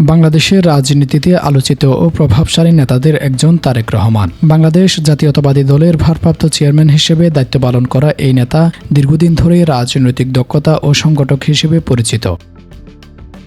বাংলাদেশের রাজনীতিতে আলোচিত ও প্রভাবশালী নেতাদের একজন তারেক রহমান। বাংলাদেশ জাতীয়তাবাদী দলের ভারপ্রাপ্ত চেয়ারম্যান হিসেবে দায়িত্ব পালন করা এই নেতা দীর্ঘদিন ধরে রাজনৈতিক দক্ষতা ও সংগঠক হিসেবে পরিচিত।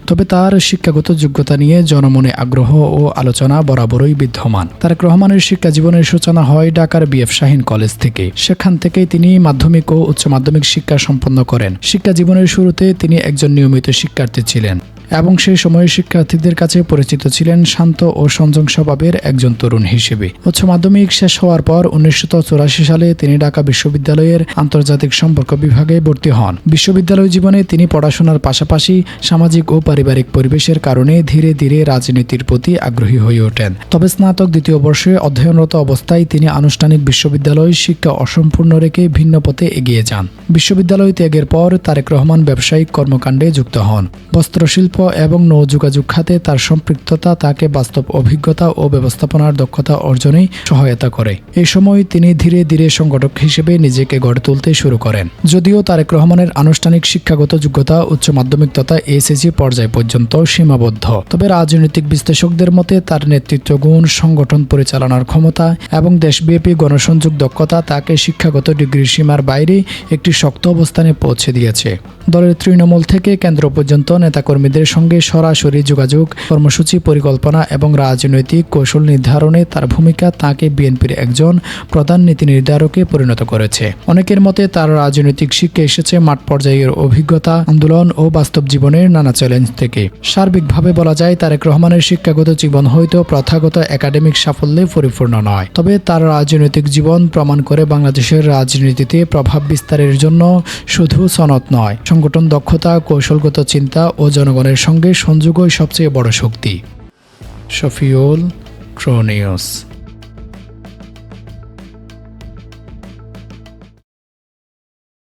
তবে তার শিক্ষাগত যোগ্যতা নিয়ে জনমনে আগ্রহ ও আলোচনা বরাবরই বিদ্যমান। তারেক রহমানের শিক্ষা জীবনের সূচনা হয় ঢাকার BF শাহীন কলেজ থেকে। সেখান থেকেই তিনি মাধ্যমিক ও উচ্চ মাধ্যমিক শিক্ষা সম্পন্ন করেন। শিক্ষা জীবনের শুরুতে তিনি একজন নিয়মিত শিক্ষার্থী ছিলেন এবং সেই সময়ে শিক্ষার্থীদের কাছে পরিচিত ছিলেন শান্ত ও সংযম স্বভাবের একজন তরুণ হিসেবে। উচ্চ মাধ্যমিক শেষ হওয়ার পর 1984 সালে তিনি ঢাকা বিশ্ববিদ্যালয়ের আন্তর্জাতিক সম্পর্ক বিভাগে ভর্তি হন। বিশ্ববিদ্যালয় জীবনে তিনি পড়াশোনার পাশাপাশি সামাজিক ও পারিবারিক পরিবেশের কারণে ধীরে ধীরে রাজনীতির প্রতি আগ্রহী হয়ে ওঠেন। তবে স্নাতক দ্বিতীয় বর্ষে অধ্যয়নরত অবস্থায় তিনি আনুষ্ঠানিক বিশ্ববিদ্যালয় শিক্ষা অসম্পূর্ণ রেখে ভিন্ন পথে এগিয়ে যান। বিশ্ববিদ্যালয় ত্যাগের পর তারেক রহমান ব্যবসায়িক কর্মকাণ্ডে যুক্ত হন। বস্ত্রশিল্প এবং নৌযোগাযোগ খাতে তার সম্পৃক্ততা তাকে বাস্তব অভিজ্ঞতা ও ব্যবস্থাপনার দক্ষতা অর্জনে সহায়তা করে। এই সময় তিনি ধীরে ধীরে সংগঠক হিসেবে নিজেকে গড়ে তুলতে শুরু করেন। যদিও তারেক রহমানের আনুষ্ঠানিক শিক্ষাগত যোগ্যতা উচ্চ মাধ্যমিক তথা SSC পর্যায় পর্যন্ত সীমাবদ্ধ, তবে রাজনৈতিক বিশ্লেষকদের মতে তার নেতৃত্ব গুণ, সংগঠন পরিচালনার ক্ষমতা এবং দেশব্যাপী গণসংযোগ দক্ষতা তাকে শিক্ষাগত ডিগ্রির সীমার বাইরে একটি শক্ত অবস্থানে পৌঁছে দিয়েছে। দলের তৃণমূল থেকে কেন্দ্র পর্যন্ত নেতাকর্মীদের সঙ্গে সরাসরি যোগাযোগ, কর্মসূচি পরিকল্পনা এবং রাজনৈতিক কৌশল নির্ধারণে তার ভূমিকা তাকে বিএনপির একজন প্রধান নীতি নির্ধারকে পরিণত করেছে। অনেকের মতে তার রাজনৈতিক শিক্ষা এসেছে মাঠ পর্যায়ের অভিজ্ঞতা, আন্দোলন ও বাস্তব জীবনের নানা চ্যালেঞ্জ থেকে। সার্বিকভাবে বলা যায় তারেক রহমানের শিক্ষাগত জীবন হয়তো প্রথাগত একাডেমিক সাফল্যে পরিপূর্ণ নয়, তবে তার রাজনৈতিক জীবন প্রমাণ করে বাংলাদেশের রাজনীতিতে প্রভাব বিস্তারের জন্য শুধু সনদ নয়, সংগঠন দক্ষতা, কৌশলগত চিন্তা ও জনগণের সঙ্গে সংযোগই সবচেয়ে বড় শক্তি। Shafiul, true news.